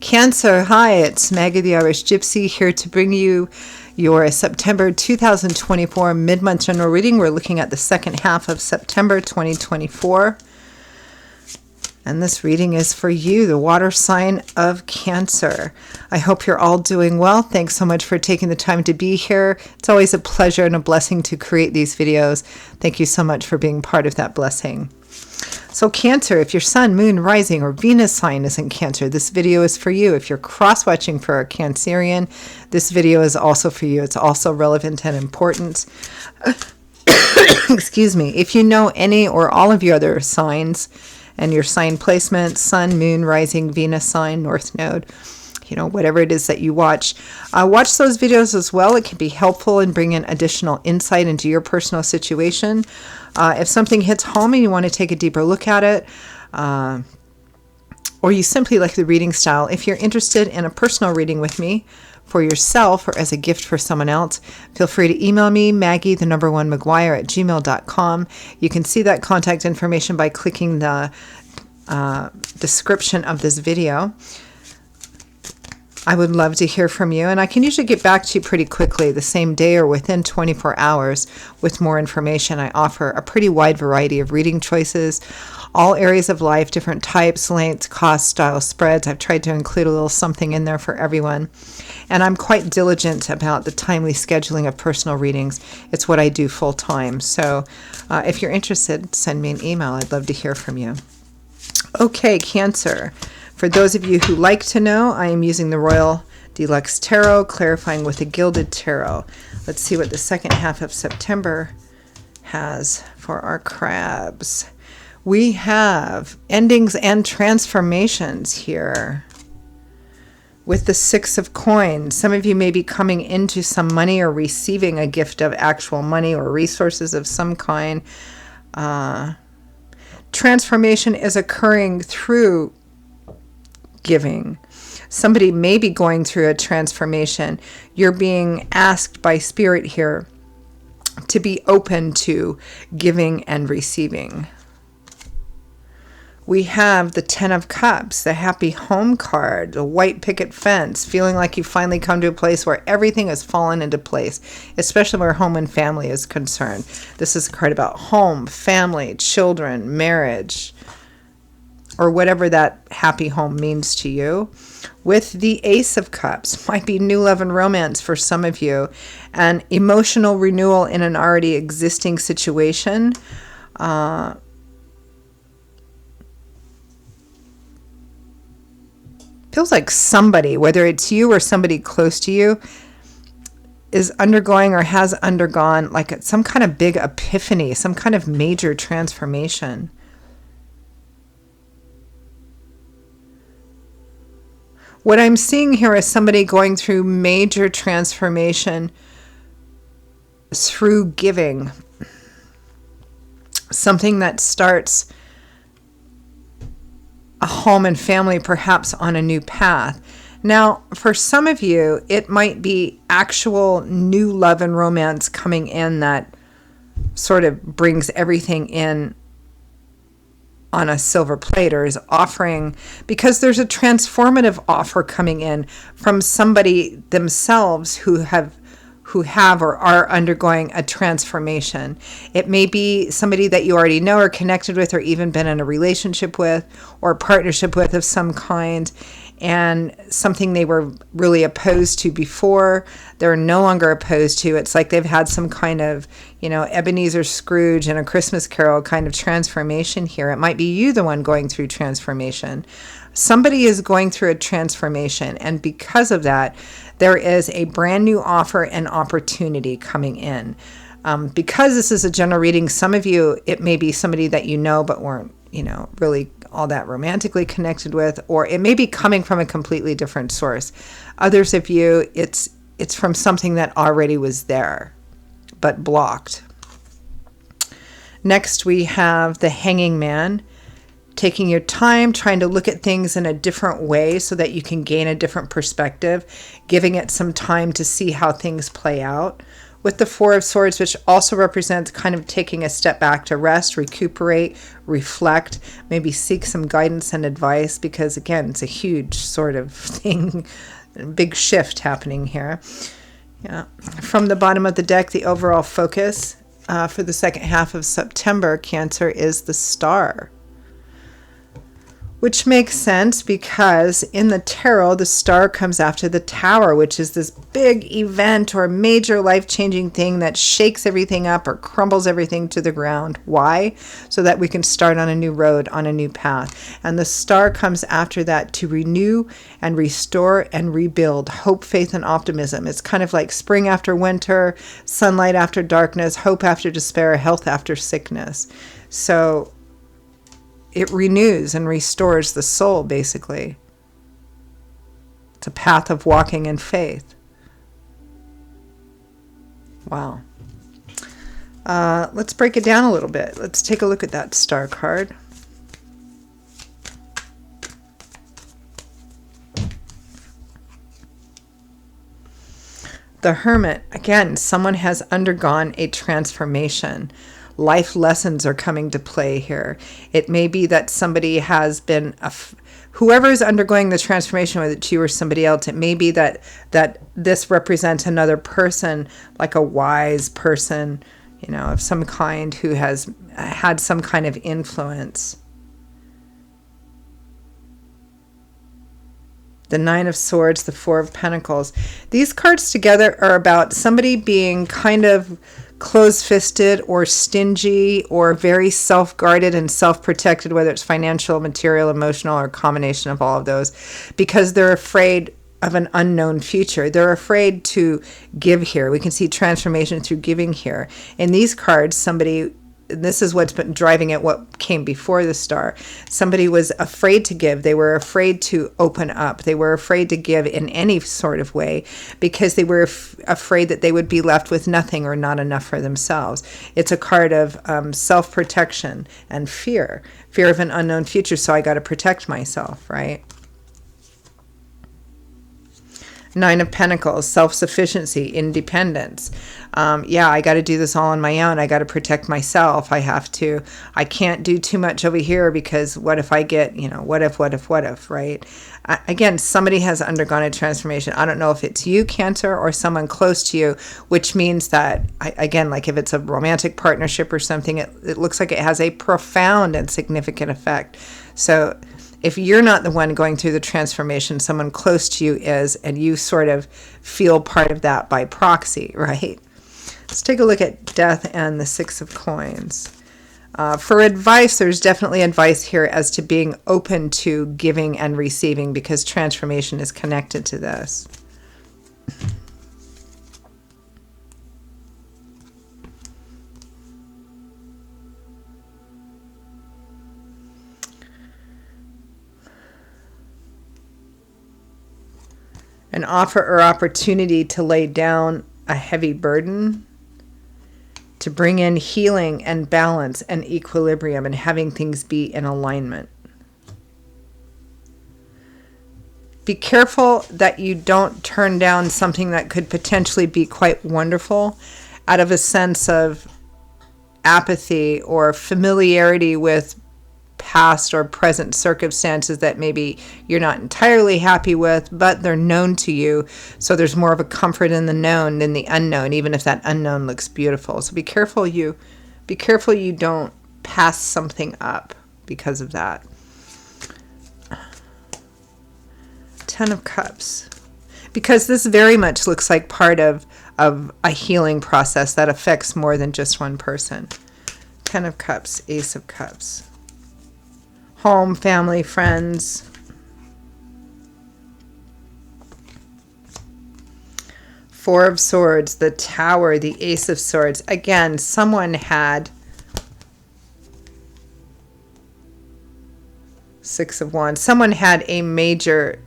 Cancer, hi, it's Maggie the Irish Gypsy here to bring you your September 2024 mid-month general reading. We're looking at the second half of September 2024. And this reading is for you, the water sign of Cancer. I hope you're all doing well. Thanks so much for taking the time to be here. It's always a pleasure and a blessing to create these videos. Thank you so much for being part of that blessing. So Cancer, if your sun, moon, rising, or Venus sign is in Cancer, this video is for you. If you're cross-watching for a Cancerian, this video is also for you. It's also relevant and important. Excuse me. If you know any or all of your other signs and your sign placement, sun, moon, rising, Venus sign, North Node, whatever it is that you watch those videos as well. It can be helpful in bringing additional insight into your personal situation. If something hits home and you want to take a deeper look at it, or you simply like the reading style, if you're interested in a personal reading with me for yourself or as a gift for someone else, feel free to email me, Maggie1McGuire@gmail.com. You can see that contact information by clicking the description of this video. I would love to hear from you, and I can usually get back to you pretty quickly, the same day or within 24 hours with more information. I offer a pretty wide variety of reading choices, all areas of life, different types, lengths, cost, style, spreads. I've tried to include a little something in there for everyone, and I'm quite diligent about the timely scheduling of personal readings. It's what I do full time, so if you're interested, send me an email. I'd love to hear from you. Okay, Cancer. For those of you who like to know, I am using the Royal Deluxe Tarot, clarifying with the Gilded Tarot. Let's see what the second half of September has for our crabs. We have endings and transformations here with the Six of Coins. Some of you may be coming into some money or receiving a gift of actual money or resources of some kind. Transformation is occurring through giving. Somebody may be going through a transformation. You're being asked by Spirit here to be open to giving and receiving. We have the Ten of Cups, the Happy Home card, the white picket fence, feeling like you've finally come to a place where everything has fallen into place, especially where home and family is concerned. This is a card about home, family, children, marriage, or whatever that happy home means to you. With the Ace of Cups, might be new love and romance for some of you, an emotional renewal in an already existing situation. Feels like somebody, whether it's you or somebody close to you, is undergoing or has undergone like some kind of big epiphany, some kind of major transformation. What I'm seeing here is somebody going through major transformation through giving. Something that starts a home and family perhaps on a new path. Now, for some of you, it might be actual new love and romance coming in that sort of brings everything in on a silver plate, or is offering, because there's a transformative offer coming in from somebody themselves who have or are undergoing a transformation. It may be somebody that you already know or connected with or even been in a relationship with or partnership with of some kind, and something they were really opposed to before, they're no longer opposed to. It's like they've had some kind of, Ebenezer Scrooge and A Christmas Carol kind of transformation here. It might be you, the one going through transformation. Somebody is going through a transformation, and because of that, there is a brand new offer and opportunity coming in. Because this is a general reading, some of you, it may be somebody that you know but weren't, really all that romantically connected with, or it may be coming from a completely different source. Others of you, it's from something that already was there but blocked. Next, we have the Hanging Man. Taking your time, trying to look at things in a different way so that you can gain a different perspective, giving it some time to see how things play out. with the Four of Swords, which also represents kind of taking a step back to rest, recuperate, reflect, maybe seek some guidance and advice, because again, it's a huge sort of thing, big shift happening here. Yeah. From the bottom of the deck, the overall focus for the second half of September, Cancer, is the Star. Which makes sense because in the tarot, the Star comes after the Tower, which is this big event or major life-changing thing that shakes everything up or crumbles everything to the ground. Why? So that we can start on a new road, on a new path. And the Star comes after that to renew and restore and rebuild hope, faith, and optimism. It's kind of like spring after winter, sunlight after darkness, hope after despair, health after sickness. So it renews and restores the soul, basically. It's a path of walking in faith. Wow. Let's break it down a little bit. Let's take a look at that Star card. The Hermit. Again, someone has undergone a transformation. Life lessons are coming to play here. It may be that somebody has been, whoever is undergoing the transformation, whether it's you or somebody else, it may be that this represents another person, like a wise person, of some kind who has had some kind of influence. The Nine of Swords, the Four of Pentacles. These cards together are about somebody being kind of close-fisted or stingy or very self-guarded and self-protected, whether it's financial, material, emotional, or a combination of all of those, because they're afraid of an unknown future. They're afraid to give here. We can see transformation through giving here. In these cards, this is what's been driving it, what came before the Star. Somebody was afraid to give. They were afraid to open up. They were afraid to give in any sort of way because they were afraid that they would be left with nothing or not enough for themselves. It's a card of self-protection and fear of an unknown future. So I got to protect myself, right? Nine of Pentacles, self-sufficiency, independence. I got to do this all on my own. I got to protect myself. I can't do too much over here because what if I get, what if, right? Again, somebody has undergone a transformation. I don't know if it's you, Cancer, or someone close to you, which means that, again, like if it's a romantic partnership or something, it looks like it has a profound and significant effect. So if you're not the one going through the transformation, someone close to you is, and you sort of feel part of that by proxy, right? Let's take a look at Death and the Six of Coins. For advice, there's definitely advice here as to being open to giving and receiving because transformation is connected to this. An offer or opportunity to lay down a heavy burden, to bring in healing and balance and equilibrium and having things be in alignment. Be careful that you don't turn down something that could potentially be quite wonderful out of a sense of apathy or familiarity with past or present circumstances that maybe you're not entirely happy with, but they're known to you. So there's more of a comfort in the known than the unknown, even if that unknown looks beautiful. So be careful you don't pass something up because of that. 10 of Cups. Because this very much looks like part of a healing process that affects more than just one person. 10 of Cups, Ace of Cups. Home, family, friends. Four of Swords, the Tower, the Ace of Swords. Again, someone had Six of Wands. Someone had a major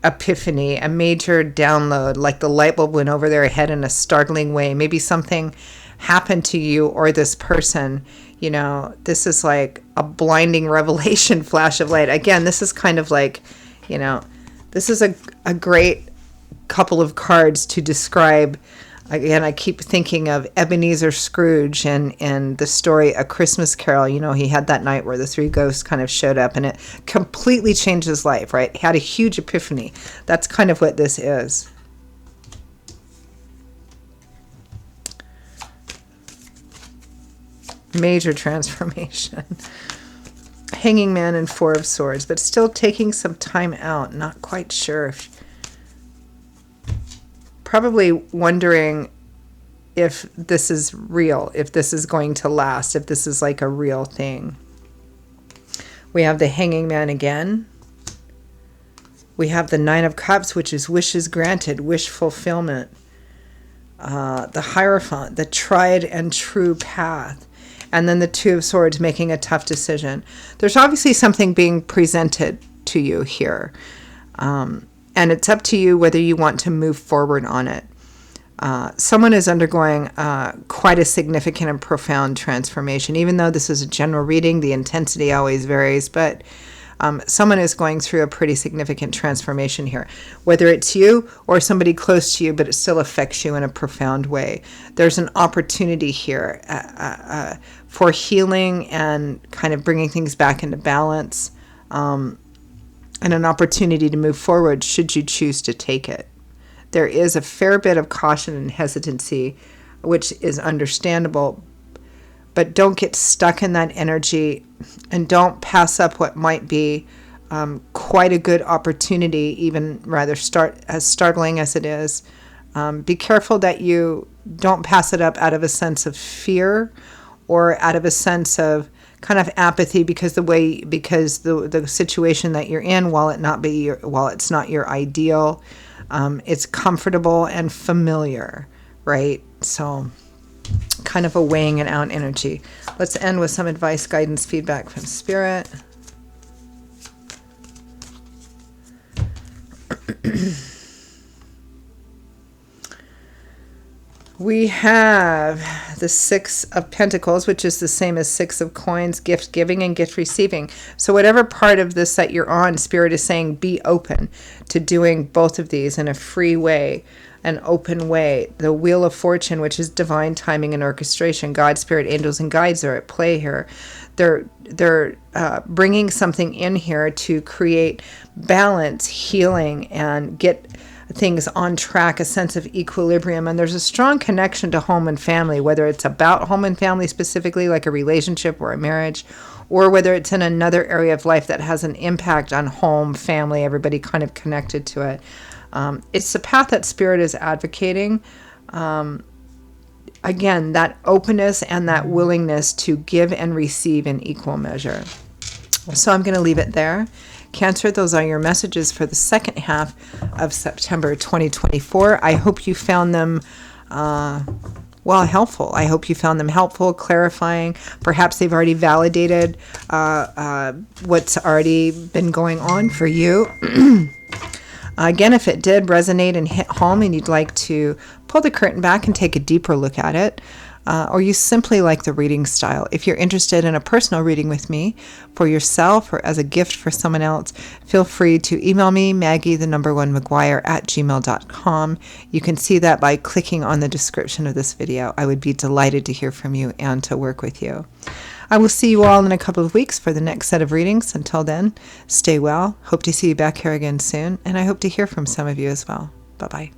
epiphany, a major download, like the light bulb went over their head in a startling way. Maybe something happened to you or this person. This is like a blinding revelation, flash of light. Again, this is kind of like, this is a great couple of cards to describe. Again, I keep thinking of Ebenezer Scrooge and the story A Christmas Carol. You know, he had that night where the three ghosts kind of showed up and it completely changed his life, right? He had a huge epiphany. That's kind of what this is. Major transformation. Hanging Man and Four of Swords, but still taking some time out. Not quite sure if... Probably wondering if this is real, if this is going to last, if this is like a real thing. We have the Hanging Man again. We have the Nine of Cups, which is wishes granted, wish fulfillment. The Hierophant, the tried and true path. And then the Two of Swords, making a tough decision. There's obviously something being presented to you here. And it's up to you whether you want to move forward on it. Someone is undergoing quite a significant and profound transformation. Even though this is a general reading, the intensity always varies, but someone is going through a pretty significant transformation here. Whether it's you or somebody close to you, but it still affects you in a profound way. There's an opportunity here for healing and kind of bringing things back into balance. And an opportunity to move forward should you choose to take it. There is a fair bit of caution and hesitancy, which is understandable, but don't get stuck in that energy and don't pass up what might be quite a good opportunity, even rather as startling as it is. Be careful that you don't pass it up out of a sense of fear or out of a sense of kind of apathy because the situation that you're in, while it's not your ideal, it's comfortable and familiar, right? So kind of a weighing it out energy. Let's end with some advice, guidance, feedback from Spirit. We have the Six of Pentacles, which is the same as Six of Coins, gift giving and gift receiving. So whatever part of this that you're on, Spirit is saying be open to doing both of these in a free way, an open way. The Wheel of Fortune, which is divine timing and orchestration. God, Spirit, angels, and guides are at play here. They're bringing something in here to create balance, healing, and get things on track, a sense of equilibrium. And there's a strong connection to home and family, whether it's about home and family specifically, like a relationship or a marriage, or whether it's in another area of life that has an impact on home, family, everybody kind of connected to it. It's the path that Spirit is advocating. Again, that openness and that willingness to give and receive in equal measure. So I'm going to leave it there. Cancer, those are your messages for the second half of September 2024. I hope you found them helpful. I hope you found them helpful, clarifying. Perhaps they've already validated what's already been going on for you. Again, if it did resonate and hit home and you'd like to pull the curtain back and take a deeper look at it, or you simply like the reading style, if you're interested in a personal reading with me for yourself or as a gift for someone else, feel free to email me, Maggie1McGuire@gmail.com. You can see that by clicking on the description of this video. I would be delighted to hear from you and to work with you. I will see you all in a couple of weeks for the next set of readings. Until then, stay well. Hope to see you back here again soon, and I hope to hear from some of you as well. Bye-bye.